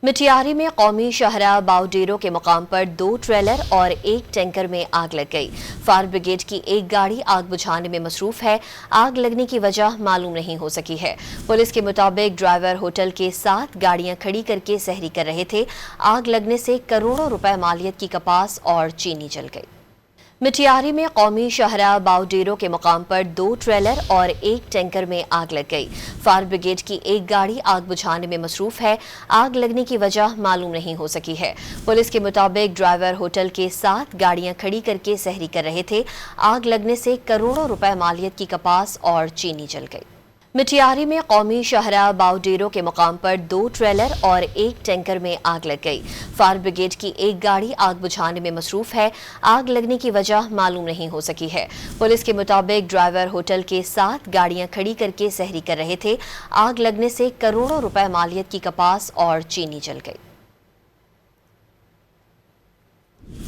मिटियारी में कौमी शाहराह बाउडेरो के मुकाम पर 2 ट्रेलर और 1 टैंकर में आग लग गई। फायर ब्रिगेड की एक गाड़ी आग बुझाने में मसरूफ है। आग लगने की वजह मालूम नहीं हो सकी है। पुलिस के मुताबिक ड्राइवर होटल के साथ गाड़ियां खड़ी करके सहरी कर रहे थे। आग लगने से करोड़ों रुपए मालियत की कपास और चीनी जल गई। मिटियारी में कौमी शाहराह बाउडेरो के मुकाम पर 2 ट्रेलर और 1 टैंकर में आग लग गई। फायर ब्रिगेड की एक गाड़ी आग बुझाने में मसरूफ है। आग लगने की वजह मालूम नहीं हो सकी है। पुलिस के मुताबिक ड्राइवर होटल के साथ गाड़ियां खड़ी करके सहरी कर रहे थे। आग लगने से करोड़ों रुपए मालियत की कपास और चीनी जल गई। मिटियारी में कौमी शाहराह बाउडेरो के मुकाम पर 2 ट्रेलर और 1 टैंकर में आग लग गई। फायर ब्रिगेड की एक गाड़ी आग बुझाने में मसरूफ है। आग लगने की वजह मालूम नहीं हो सकी है। पुलिस के मुताबिक ड्राइवर होटल के साथ गाड़ियां खड़ी करके सहरी कर रहे थे। आग लगने से करोड़ों रुपए मालियत की कपास और चीनी जल गई।